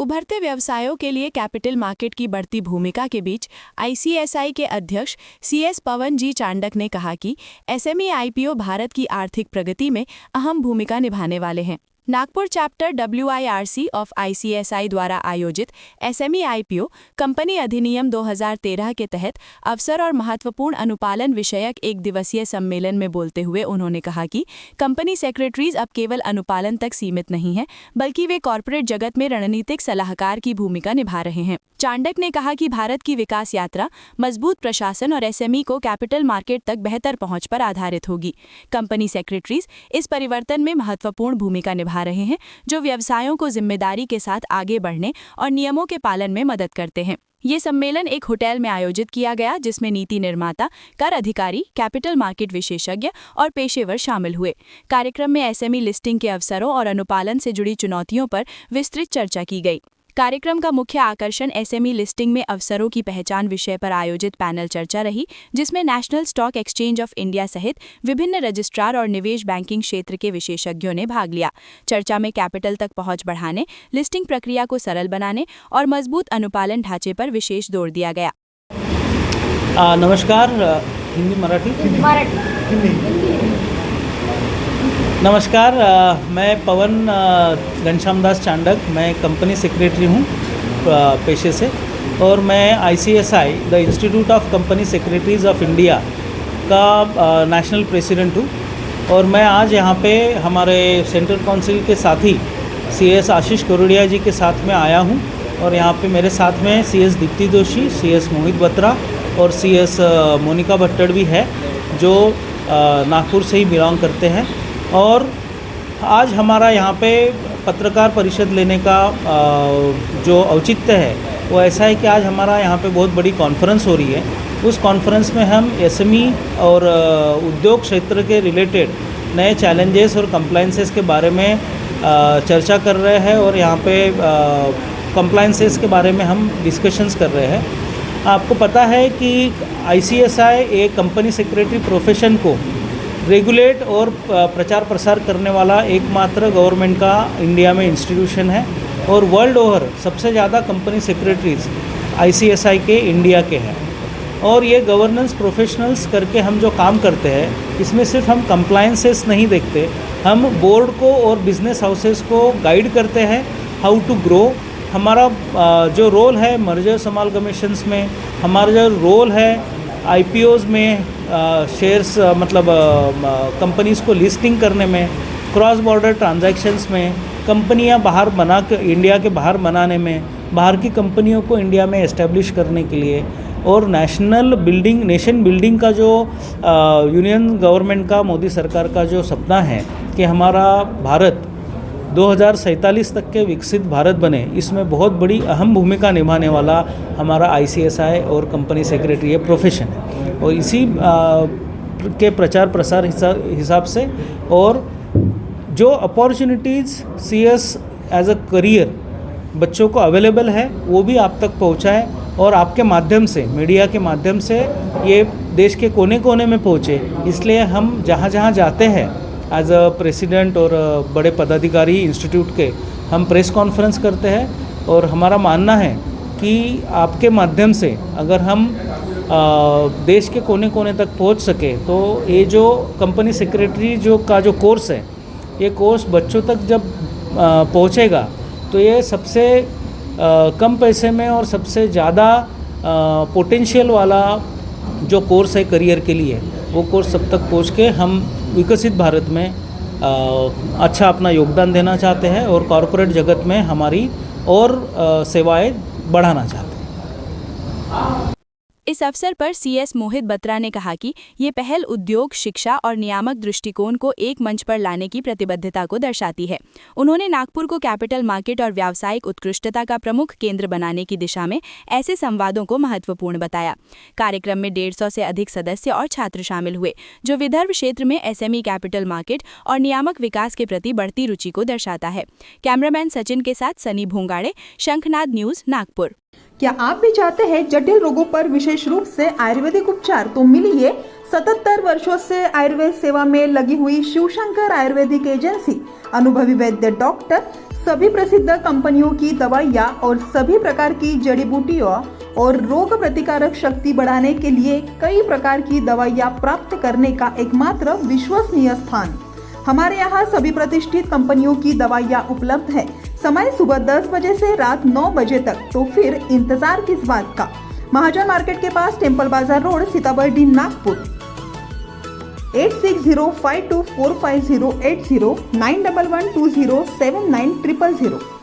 उभरते व्यवसायों के लिए कैपिटल मार्केट की बढ़ती भूमिका के बीच आईसीएसआई के अध्यक्ष सीएस पवन जी चांडक ने कहा कि एसएमई आईपीओ भारत की आर्थिक प्रगति में अहम भूमिका निभाने वाले हैं। Nagpur chapter WIRC of ICSI द्वारा आयोजित एसएमई आईपीओ कंपनी अधिनियम 2013 के तहत अवसर और महत्वपूर्ण अनुपालन विषयक एक दिवसीय सम्मेलन में बोलते हुए उन्होंने कहा कि कंपनी सेक्रेटरीज अब केवल अनुपालन तक सीमित नहीं हैं, बल्कि वे कॉरपोरेट जगत में रणनीतिक सलाहकार की भूमिका निभा रहे हैं। चांडक ने कहा कि भारत की विकास यात्रा मजबूत प्रशासन और एसएमई को कैपिटल मार्केट तक बेहतर पहुंच पर आधारित होगी। कंपनी सेक्रेटरीज इस परिवर्तन में महत्वपूर्ण भूमिका निभा रहे हैं, जो व्यवसायों को जिम्मेदारी के साथ आगे बढ़ने और नियमों के पालन में मदद करते हैं। ये सम्मेलन एक होटल में आयोजित किया गया, जिसमें नीति निर्माता, कर अधिकारी, कैपिटल मार्केट विशेषज्ञ और पेशेवर शामिल हुए। कार्यक्रम में एसएमई लिस्टिंग के अवसरों और अनुपालन से जुड़ी चुनौतियों पर विस्तृत चर्चा की गई। कार्यक्रम का मुख्य आकर्षण एसएमई लिस्टिंग में अवसरों की पहचान विषय पर आयोजित पैनल चर्चा रही, जिसमें national stock exchange of India सहित विभिन्न रजिस्ट्रार और निवेश बैंकिंग क्षेत्र के विशेषज्ञों ने भाग लिया। चर्चा में कैपिटल तक पहुंच बढ़ाने, लिस्टिंग प्रक्रिया को सरल बनाने और मजबूत अनुपालन ढांचे पर विशेष जोर दिया गया। नमस्कार। हिंदी मराठी नमस्कार। मैं पवन घनश्याम दास चांडक, मैं कंपनी सेक्रेटरी हूँ पेशे से, और मैं ICSI the institute of company secretaries of India का नेशनल प्रेसिडेंट हूँ। और मैं आज यहाँ पे हमारे सेंट्रल काउंसिल के साथी सीएस आशीष करोड़िया जी के साथ में आया हूँ। और यहाँ पे मेरे साथ में सीएस दीप्ति जोशी, सीएस मोहित बत्रा और सीएस मोनिका भट्टड़ भी है, जो नागपुर से ही बिलोंग करते हैं। और आज हमारा यहाँ पे पत्रकार परिषद लेने का जो औचित्य है वो ऐसा है कि आज हमारा यहाँ पे बहुत बड़ी कॉन्फ्रेंस हो रही है। उस कॉन्फ्रेंस में हम एसएमई और उद्योग क्षेत्र के रिलेटेड नए चैलेंजेस और कंप्लायंसेस के बारे में चर्चा कर रहे हैं, और यहाँ पे कंप्लायंसेस के बारे में हम डिस्कशंस कर रहे हैं। आपको पता है कि आईसीएसआई एक कंपनी सेक्रेटरी प्रोफेशन को रेगुलेट और प्रचार प्रसार करने वाला एकमात्र गवर्नमेंट का इंडिया में इंस्टीट्यूशन है, और वर्ल्ड ओवर सबसे ज़्यादा कंपनी सेक्रेटरीज आईसीएसआई के इंडिया के हैं। और ये गवर्नेंस प्रोफेशनल्स करके हम जो काम करते हैं, इसमें सिर्फ हम कंप्लायंसेस नहीं देखते, हम बोर्ड को और बिजनेस हाउसेस को गाइड करते हैं हाउ टू ग्रो। हमारा जो रोल है मर्जर्स अमालगमेशंस में, हमारा जो रोल है आईपीओज़ में, शेयर्स मतलब कंपनीज़ को लिस्टिंग करने में, क्रॉस बॉर्डर ट्रांजैक्शंस में, कंपनियां बाहर बना के इंडिया के बाहर बनाने में, बाहर की कंपनियों को इंडिया में एस्टेब्लिश करने के लिए, और नेशन बिल्डिंग का जो यूनियन गवर्नमेंट का, मोदी सरकार का जो सपना है कि हमारा भारत 2047 तक के विकसित भारत बने, इसमें बहुत बड़ी अहम भूमिका निभाने वाला हमारा आईसीएसआई और कंपनी सेक्रेटरी ये प्रोफेशन है। और इसी के प्रचार प्रसार हिसाब से, और जो opportunities CS as a career बच्चों को अवेलेबल है, वो भी आप तक पहुँचाए, और आपके माध्यम से, मीडिया के माध्यम से ये देश के कोने कोने में पहुँचे। इसलिए हम जहाँ जहाँ जाते हैं एज अ प्रेसिडेंट और बड़े पदाधिकारी इंस्टीट्यूट के, हम प्रेस कॉन्फ्रेंस करते हैं। और हमारा मानना है कि आपके माध्यम से अगर हम देश के कोने कोने तक पहुंच सके, तो ये जो कंपनी सेक्रेटरी जो कोर्स है, ये कोर्स बच्चों तक जब पहुंचेगा, तो ये सबसे कम पैसे में और सबसे ज़्यादा पोटेंशियल वाला जो कोर्स है करियर के लिए, वो कोर्स सब तक पहुंच के हम विकसित भारत में अच्छा अपना योगदान देना चाहते हैं, और कॉरपोरेट जगत में हमारी और सेवाएं बढ़ाना चाहते हैं। इस अवसर पर सीएस मोहित बत्रा ने कहा कि ये पहल उद्योग, शिक्षा और नियामक दृष्टिकोण को एक मंच पर लाने की प्रतिबद्धता को दर्शाती है। उन्होंने नागपुर को कैपिटल मार्केट और व्यावसायिक उत्कृष्टता का प्रमुख केंद्र बनाने की दिशा में ऐसे संवादों को महत्वपूर्ण बताया। कार्यक्रम में 150 से अधिक सदस्य और छात्र शामिल हुए, जो विदर्भ क्षेत्र में एसएमई कैपिटल मार्केट और नियामक विकास के प्रति बढ़ती रुचि को दर्शाता है। कैमरामैन सचिन के साथ सनी भोंगाड़े, शंखनाद न्यूज, नागपुर। क्या आप भी चाहते हैं जटिल रोगों पर विशेष रूप से आयुर्वेदिक उपचार? तो मिलिए 77 वर्षों से आयुर्वेद सेवा में लगी हुई शिवशंकर आयुर्वेदिक एजेंसी, अनुभवी वैद्य डॉक्टर सभी प्रसिद्ध कंपनियों की दवाइयाँ और सभी प्रकार की जड़ी बूटियों और रोग प्रतिकारक शक्ति बढ़ाने के लिए कई प्रकार की दवाइयाँ प्राप्त करने का एकमात्र विश्वसनीय स्थान। हमारे यहाँ सभी प्रतिष्ठित कंपनियों की दवाइयाँ उपलब्ध है। समय सुबह 10 बजे से रात 9 बजे तक, तो फिर इंतजार किस बात का। महाजन मार्केट के पास, टेम्पल बाजार रोड, सीताबर्डी, नागपुर। 8605245080 911207900।